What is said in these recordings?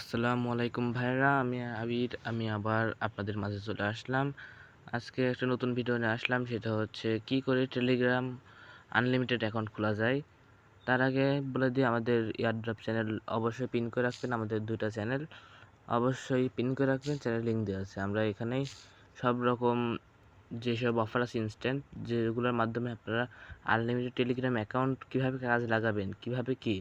আসসালামু আলাইকুম ভাইরা, আমি আবির। আমি আবার আপনাদের মাঝে চলে আসলাম। আজকে একটা নতুন ভিডিও নিয়ে আসলাম, সেটা হচ্ছে কি করে টেলিগ্রাম আনলিমিটেড অ্যাকাউন্ট খোলা যায়। তার আগে বলে দিই, আমাদের এয়ারড্রপ চ্যানেল অবশ্যই পিন করে রাখবেন। আমাদের দুইটা চ্যানেল অবশ্যই পিন করে রাখবেন, চ্যানেল লিঙ্ক দেওয়া আছে। আমরা এখানেই সব রকম যেসব অফার আছে ইনস্ট্যান্ট, যেগুলোর মাধ্যমে আপনারা আনলিমিটেড টেলিগ্রাম অ্যাকাউন্ট কীভাবে কাজে লাগাবেন, কীভাবে কি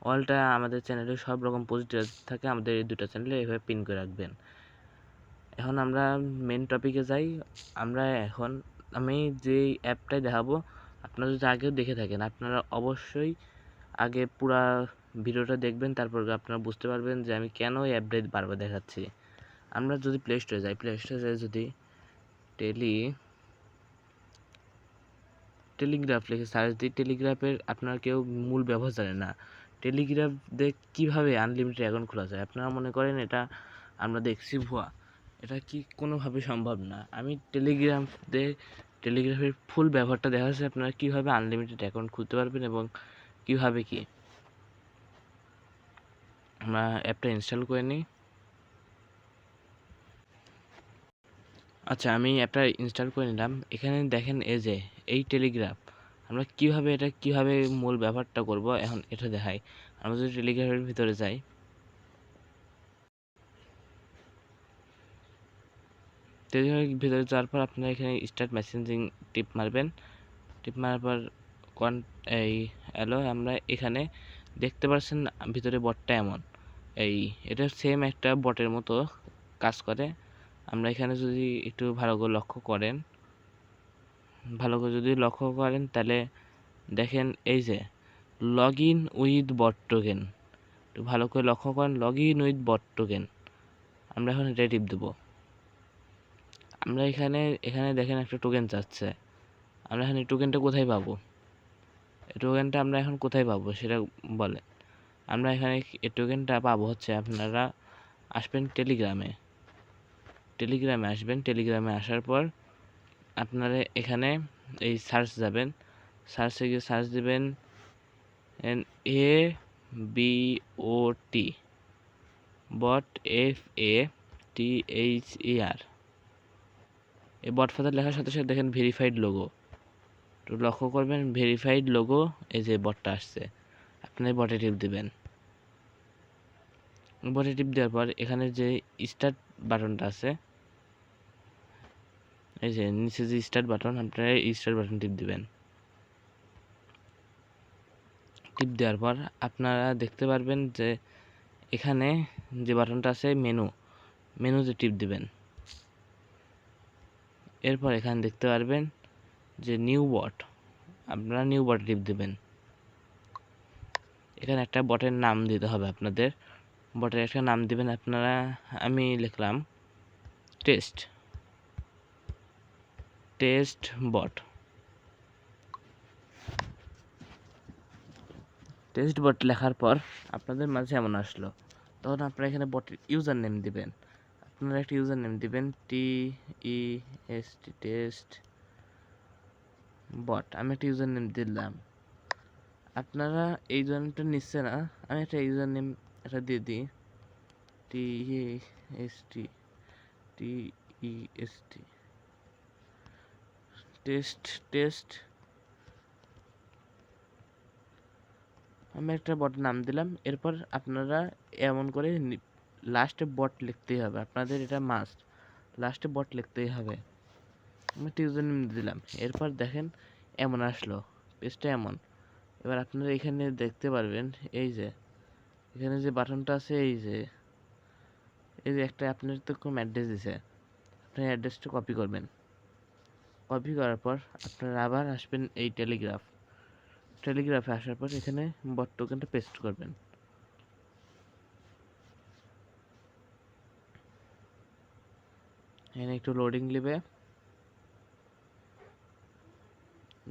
অলটা আমাদের চ্যানেলে সব রকম পজিটিভ থাকে। আমাদের এই দুটো চ্যানেলে এভাবে পিন করে রাখবেন। এখন আমরা মেন টপিকে যাই। আমি যে অ্যাপটাই দেখাবো, আপনারা যদি আগেও দেখে থাকেন, আপনারা অবশ্যই আগে পুরা ভিডিওটা দেখবেন, তারপর আপনারা বুঝতে পারবেন যে আমি কেন এই অ্যাপটাই বারবার দেখাচ্ছি। আমরা যদি প্লে স্টোরে যাই, যদি টেলিগ্রাফ লিখে সার্চ দিই, টেলিগ্রাফের আপনারা কেউ মূল ব্যবহার জানেন না। টেলিগ্রাফ দিয়ে কীভাবে আনলিমিটেড অ্যাকাউন্ট খোলা যায়, আপনারা মনে করেন এটা আমরা দেখছি ভুয়া। এটা কি কোনোভাবে সম্ভব না। আমি টেলিগ্রাফের ফুল ব্যবহারটা দেখাচ্ছি, আপনারা কীভাবে আনলিমিটেড অ্যাকাউন্ট খুলতে পারবেন এবং কীভাবে কি। আমরা অ্যাপটা ইনস্টল করে নিই। আচ্ছা, আমি অ্যাপটা ইনস্টল করে নিলাম। এখানে দেখেন এই টেলিগ্রাফ, আমরা কিভাবে মূল ব্যবহারটা করব এখন এটা দেখাই। আমরা যদি টেলিগ্রাফের ভিতরে যাই, টেলিগ্রাফের ভিতরে যাওয়ার পর আপনারা এখানে স্টার্ট মেসেজিং টিপ মারবেন। টিপ মারার পর এই হ্যালো, আমরা এখানে দেখতে পাচ্ছেন ভিতরে বটটা এমন। এটা সেম একটা বটের মতো কাজ করে। আমরা এখানে যদি একটু ভালো করে লক্ষ্য করেন তাহলে দেখেন log in with bot token. একটু ভালো করে লক্ষ্য করেন, log in with bot token. আমরা এখন এটা টিপ দেবো। আমরা এখানে দেখেন একটা টোকেন চাচ্ছে। আমরা এখন এই টোকেনটা কোথায় পাবো? আমরা এখন কোথায় পাবো সেটা বলে। আমরা এখানে এই টোকেনটা পাবো হচ্ছে, আপনারা আসবেন টেলিগ্রামে আসবেন। টেলিগ্রামে আসার পর আপনারা এখানে এই সার্চে গিয়ে সার্চ দেবেন ABOT বট FATHER। এই বট ফাদার লেখার সাথে সাথে দেখেন ভেরিফাইড লোগো। তো লক্ষ্য করবেন ভেরিফাইড লোগো, এই যে বটটা আসছে। আপনার বটে টিপ দেবেন। বটে টিপ দেওয়ার পর এখানে যে স্টার্ট বাটনটা আছে, এই যে নিচে যে স্টার্ট বাটন, আপনারা এই স্টার্ট বাটন টিপ দিবেন। টিপ দেওয়ার পর আপনারা দেখতে পারবেন যে এখানে যে বাটনটা আছে মেনুতে টিপ দিবেন। এরপর এখানে দেখতে পারবেন যে নিউ বট, আপনারা নিউ বটে টিপ দিবেন। এখানে একটা বটের নাম দিতে হবে আপনাদের। বটের একটা নাম দিবেন আপনারা। আমি লিখলাম টেস্ট বট। টেস্ট বট লেখার পর আপনাদের মাঝে এমন আসলো। তখন আপনারা এখানে বটের ইউজার নেম দিবেন। আপনারা একটা ইউজার নেম দিবেন, TEST টেস্ট বট। আমি একটা ইউজার নেম দিলাম। আপনারা এই ইউজার নেমটা নিচ্ছে না, আমি একটা ইউজার নেম এটা দিয়ে দিই, TEST টেস্ট। আমি একটা বটের নাম দিলাম। এরপর আপনারা এমন করে লাস্টে বট লিখতেই হবে, আপনাদের এটা মাস্ট, লাস্টে বট লিখতেই হবে। আমি একটা ইউজার নেম দিলাম। এরপর দেখেন এমন আসলো, পেজটা এমন। এবার আপনারা এখানে দেখতে পারবেন এখানে যে বাটনটা আছে, একটা আপনার তো কোনো অ্যাড্রেস দিছে, আপনার অ্যাড্রেসটা কপি করবেন। কপি করার পর আপনারা আবার আসবেন এই টেলিগ্রাফে আসার পর এখানে বট টোকেনটা পেস্ট করবেন। এখানে একটু লোডিং নেবে।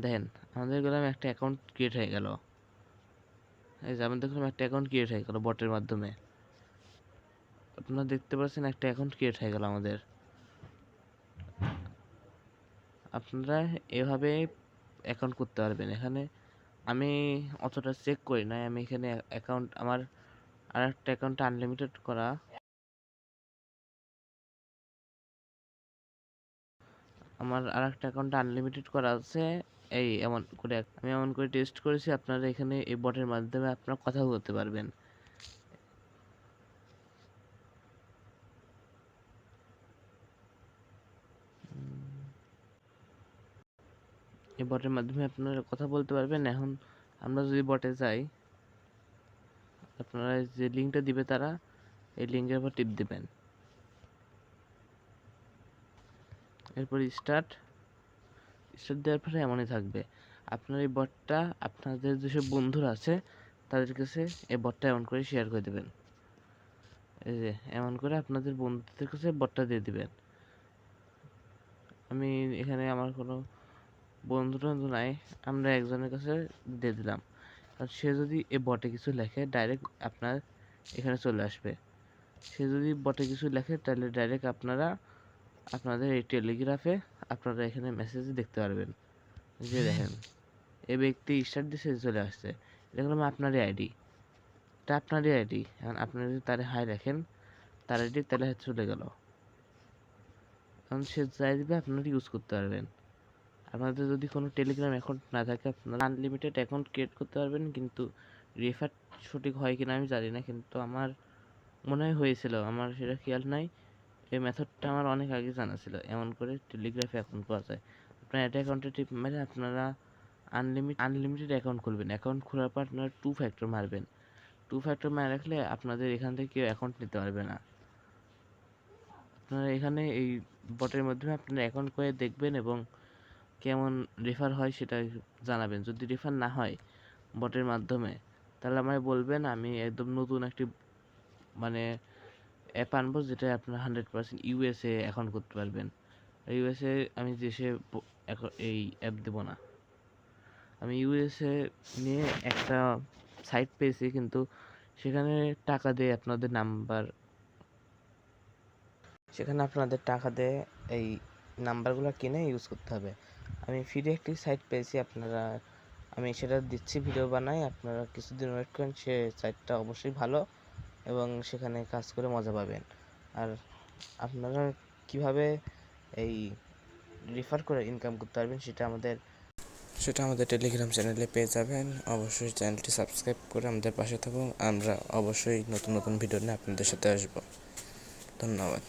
দেখেন আমাদের গেলাম একটা অ্যাকাউন্ট ক্রিয়েট হয়ে গেল। আমাদের দেখলাম একটা অ্যাকাউন্ট ক্রিয়েট হয়ে গেল বটের মাধ্যমে। আপনারা দেখতে পাচ্ছেন একটা অ্যাকাউন্ট ক্রিয়েট হয়ে গেল আমাদের। আপনারা এভাবে অ্যাকাউন্ট করতে পারবেন। এখানে আমি অতটা চেক করি নাই, আমি এখানে অ্যাকাউন্ট আমার আর একটা অ্যাকাউন্ট আনলিমিটেড করা, আমার আর একটা অ্যাকাউন্ট আনলিমিটেড করা আছে। এই আমি এমন করে টেস্ট করেছি, আপনারা এখানে এই বটের মাধ্যমে আপনারা কথা বলতে পারবেন। এই বটের মাধ্যমে আপনারা কথা বলতে পারবেন। এখন আমরা যদি বটে যাই, আপনারা যে লিঙ্কটা দিবে তারা এই লিঙ্কের উপর টিপ দিবেন, এরপর স্টার্ট দেওয়ার পরে এমনই থাকবে। আপনার এই বটটা আপনাদের যেসব বন্ধুরা আছে তাদের কাছে এই বটটা এমন করে শেয়ার করে দেবেন। এই যে এমন করে আপনাদের বন্ধুদের কাছে বটটা দিয়ে দিবেন। আমি এখানে আমার কোনো বন্ধু টন্ধু নাই, আমরা একজনের কাছে দিয়ে দিলাম। আর সে যদি এই বটে কিছু লেখে ডাইরেক্ট আপনার এখানে চলে আসবে। সে যদি বটে কিছু লেখে তাহলে ডাইরেক্ট আপনাদের এই টেলিগ্রাফে আপনারা এখানে মেসেজ দেখতে পারবেন। যে দেখেন এই ব্যক্তি স্টার্ট দিয়েছে, চলে আসছে। দেখলাম আপনারই আইডি, এটা আপনারই আইডি। এখন আপনি যদি তারে হাই রাখেন, তার আইডি তাহলে চলে গেল। এখন সে যাই দিবে আপনারা ইউজ করতে পারবেন। আপনাদের যদি কোনো টেলিগ্রাম অ্যাকাউন্ট না থাকে আপনারা আনলিমিটেড অ্যাকাউন্ট ক্রিয়েট করতে পারবেন, কিন্তু রেফার সঠিক হয় কিনা আমি জানি না, কিন্তু আমার মনে হয় হয়েছিল, আমার সেটা খেয়াল নাই। এই মেথডটা আমার অনেক আগে জানা ছিল, এমন করে টেলিগ্রাফে অ্যাকাউন্ট পাওয়া যায়। আপনার একটা অ্যাকাউন্টে টিপ মেরে আপনারা আনলিমিটেড অ্যাকাউন্ট খুলবেন। অ্যাকাউন্ট খোলার পর আপনারা 2 ফ্যাক্টর মারবেন। 2 ফ্যাক্টর মারা রাখলে আপনাদের এখান থেকে কেউ অ্যাকাউন্ট নিতে পারবে না। আপনারা এখানে এই বটের মাধ্যমে আপনারা অ্যাকাউন্ট করে দেখবেন এবং কেমন রেফার হয় সেটা জানাবেন। যদি রেফার না হয় বটের মাধ্যমে, তাহলে আমায় বলবেন, আমি একদম নতুন একটি মানে অ্যাপ আনবো যেটা আপনার 100% ইউএসএ অ্যাকাউন্ট করতে পারবেন। ইউএসএ আমি দেশে এই অ্যাপ দেবো না। আমি ইউএসএ নিয়ে একটা সাইট পেয়েছি, কিন্তু সেখানে টাকা দিয়ে এই নাম্বারগুলো কিনে ইউজ করতে হবে। আমি ফ্রি একটি সাইট পেয়েছি, আমি সেটা দিচ্ছি, ভিডিও বানাই, আপনারা কিছুদিন ওয়েট করেন। সে সাইটটা অবশ্যই ভালো এবং সেখানে কাজ করে মজা পাবেন। আর আপনারা কিভাবে এই রেফার করে ইনকাম করতে পারবেন সেটা আমাদের টেলিগ্রাম চ্যানেলে পেয়ে যাবেন। অবশ্যই চ্যানেলটি সাবস্ক্রাইব করে আমাদের পাশে থাকুন। আমরা অবশ্যই নতুন নতুন ভিডিও নিয়ে আপনাদের সাথে আসবো। ধন্যবাদ।